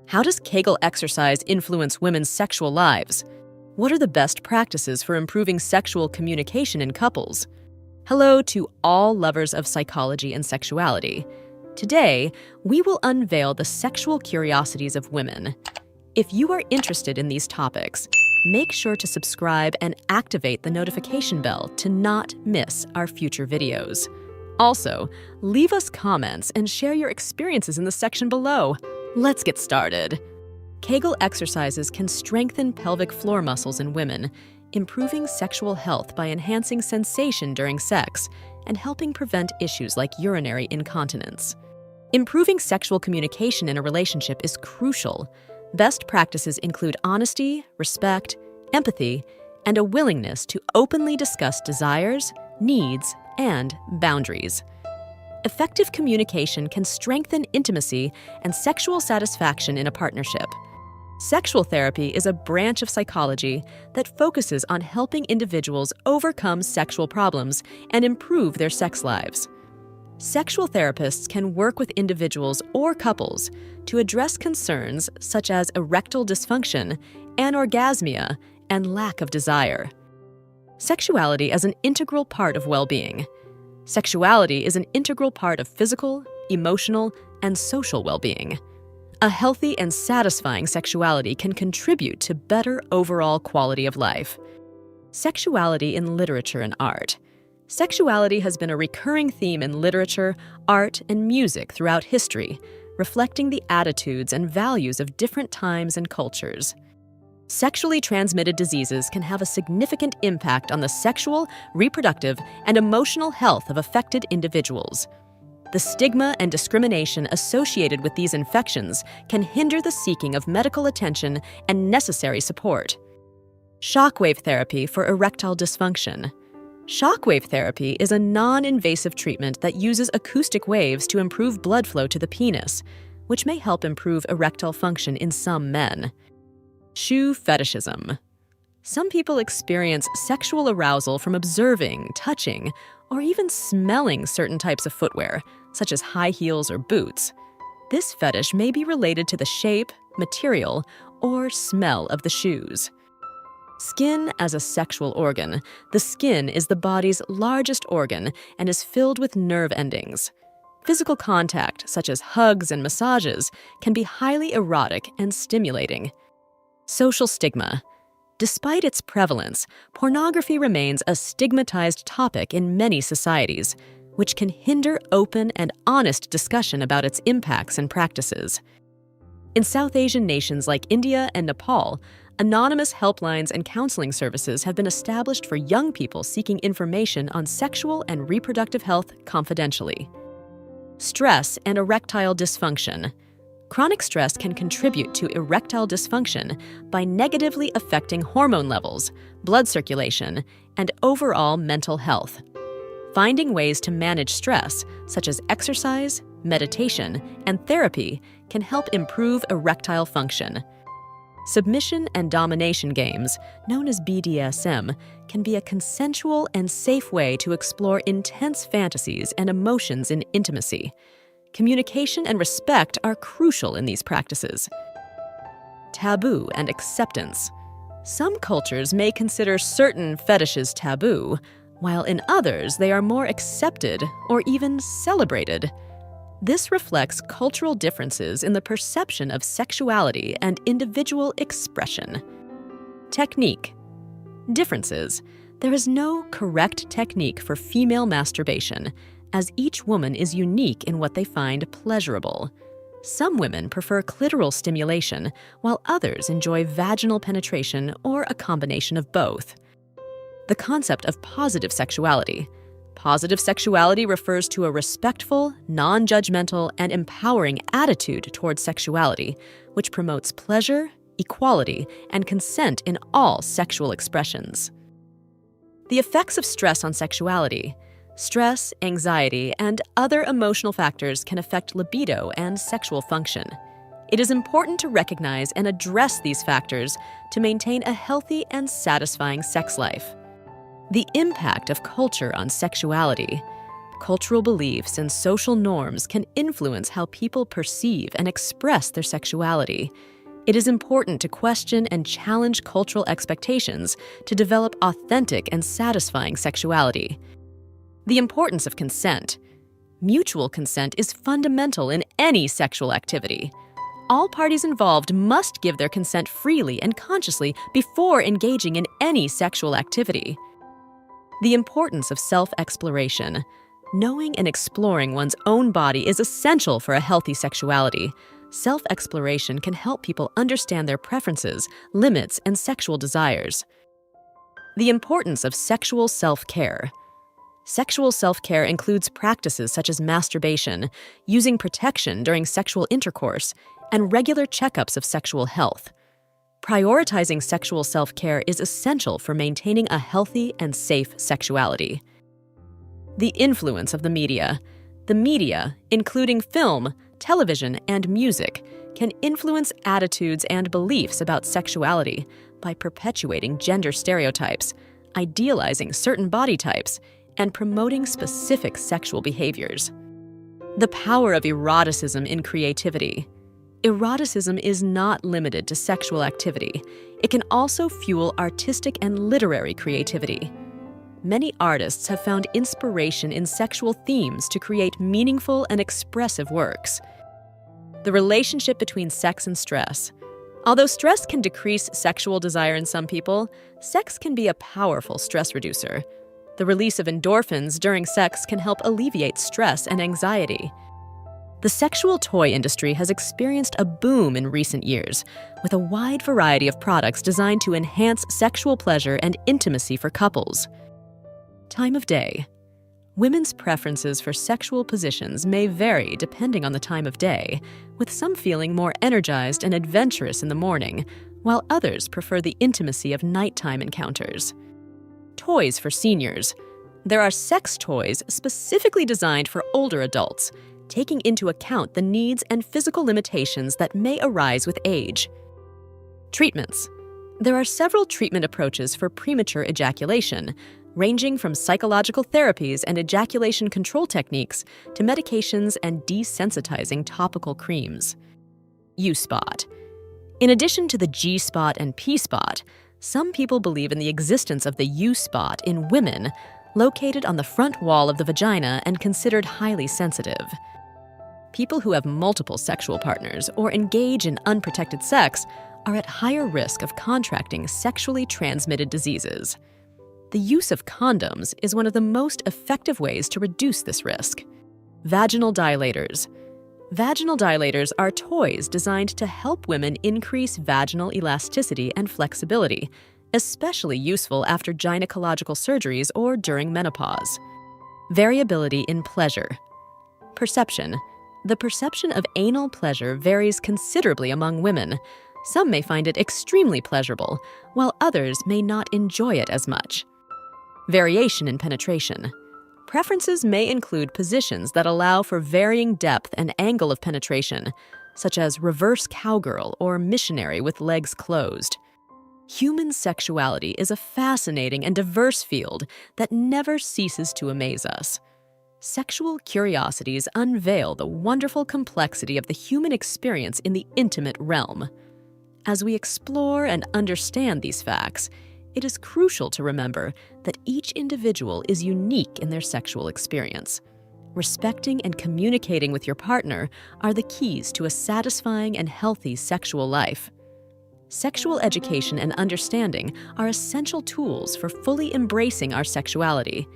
How does Kegel exercise influence women's sexual lives? What are the best practices for improving sexual communication in couples? Hello to all lovers of psychology and sexuality. Today, we will unveil the sexual curiosities of women. If you are interested in these topics, make sure to subscribe and activate the notification bell to not miss our future videos. Also, leave us comments and share your experiences in the section below. Let's get started. Kegel exercises can strengthen pelvic floor muscles in women, improving sexual health by enhancing sensation during sex and helping prevent issues like urinary incontinence. Improving sexual communication in a relationship is crucial. Best practices include honesty, respect, empathy, and a willingness to openly discuss desires, needs, and boundaries. Effective communication can strengthen intimacy and sexual satisfaction in a partnership. Sexual therapy is a branch of psychology that focuses on helping individuals overcome sexual problems and improve their sex lives. Sexual therapists can work with individuals or couples to address concerns such as erectile dysfunction, anorgasmia, and lack of desire. Sexuality as an integral part of well-being. Sexuality is an integral part of physical, emotional, and social well-being. A healthy and satisfying sexuality can contribute to better overall quality of life. Sexuality in literature and art. Sexuality has been a recurring theme in literature, art, and music throughout history, reflecting the attitudes and values of different times and cultures. Sexually transmitted diseases can have a significant impact on the sexual, reproductive, and emotional health of affected individuals. The stigma and discrimination associated with these infections can hinder the seeking of medical attention and necessary support. Shockwave therapy for erectile dysfunction. Shockwave therapy is a non-invasive treatment that uses acoustic waves to improve blood flow to the penis, which may help improve erectile function in some men. Shoe fetishism. Some people experience sexual arousal from observing, touching, or even smelling certain types of footwear, such as high heels or boots. This fetish may be related to the shape, material, or smell of the shoes. Skin as a sexual organ. The skin is the body's largest organ and is filled with nerve endings. Physical contact, such as hugs and massages, can be highly erotic and stimulating. Social stigma. Despite its prevalence, pornography remains a stigmatized topic in many societies, which can hinder open and honest discussion about its impacts and practices. In South Asian nations like India and Nepal, anonymous helplines and counseling services have been established for young people seeking information on sexual and reproductive health confidentially. Stress and erectile dysfunction. Chronic stress can contribute to erectile dysfunction by negatively affecting hormone levels, blood circulation, and overall mental health. Finding ways to manage stress, such as exercise, meditation, and therapy, can help improve erectile function. Submission and domination games, known as BDSM, can be a consensual and safe way to explore intense fantasies and emotions in intimacy. Communication and respect are crucial in these practices. Taboo and acceptance. Some cultures may consider certain fetishes taboo, while in others they are more accepted or even celebrated. This reflects cultural differences in the perception of sexuality and individual expression. Technique. Differences. There is no correct technique for female masturbation, as each woman is unique in what they find pleasurable. Some women prefer clitoral stimulation, while others enjoy vaginal penetration or a combination of both. The concept of positive sexuality. Positive sexuality refers to a respectful, non-judgmental, and empowering attitude towards sexuality, which promotes pleasure, equality, and consent in all sexual expressions. The effects of stress on sexuality. Stress, anxiety, and other emotional factors can affect libido and sexual function. It is important to recognize and address these factors to maintain a healthy and satisfying sex life. The impact of culture on sexuality. Cultural beliefs and social norms can influence how people perceive and express their sexuality. It is important to question and challenge cultural expectations to develop authentic and satisfying sexuality. The importance of consent. Mutual consent is fundamental in any sexual activity. All parties involved must give their consent freely and consciously before engaging in any sexual activity. The importance of self-exploration. Knowing and exploring one's own body is essential for a healthy sexuality. Self-exploration can help people understand their preferences, limits, and sexual desires. The importance of sexual self-care. Sexual self-care includes practices such as masturbation, using protection during sexual intercourse, and regular checkups of sexual health. Prioritizing sexual self-care is essential for maintaining a healthy and safe sexuality. The influence of the media. The media, including film, television, and music, can influence attitudes and beliefs about sexuality by perpetuating gender stereotypes, idealizing certain body types, and promoting specific sexual behaviors. The power of eroticism in creativity. Eroticism is not limited to sexual activity. It can also fuel artistic and literary creativity. Many artists have found inspiration in sexual themes to create meaningful and expressive works. The relationship between sex and stress. Although stress can decrease sexual desire in some people, sex can be a powerful stress reducer. The release of endorphins during sex can help alleviate stress and anxiety. The sexual toy industry has experienced a boom in recent years, with a wide variety of products designed to enhance sexual pleasure and intimacy for couples. Time of day. Women's preferences for sexual positions may vary depending on the time of day, with some feeling more energized and adventurous in the morning, while others prefer the intimacy of nighttime encounters. Toys for seniors. There are sex toys specifically designed for older adults, taking into account the needs and physical limitations that may arise with age. Treatments. There are several treatment approaches for premature ejaculation, ranging from psychological therapies and ejaculation control techniques to medications and desensitizing topical creams. U-spot. In addition to the G-spot and P-spot, some people believe in the existence of the U-spot in women, located on the front wall of the vagina and considered highly sensitive. People who have multiple sexual partners or engage in unprotected sex are at higher risk of contracting sexually transmitted diseases. The use of condoms is one of the most effective ways to reduce this risk. Vaginal dilators. Vaginal dilators are toys designed to help women increase vaginal elasticity and flexibility, especially useful after gynecological surgeries or during menopause. Variability in pleasure. Perception. The perception of anal pleasure varies considerably among women. Some may find it extremely pleasurable, while others may not enjoy it as much. Variation in penetration. Preferences may include positions that allow for varying depth and angle of penetration, such as reverse cowgirl or missionary with legs closed. Human sexuality is a fascinating and diverse field that never ceases to amaze us. Sexual curiosities unveil the wonderful complexity of the human experience in the intimate realm. As we explore and understand these facts, it is crucial to remember that each individual is unique in their sexual experience. Respecting and communicating with your partner are the keys to a satisfying and healthy sexual life. Sexual education and understanding are essential tools for fully embracing our sexuality.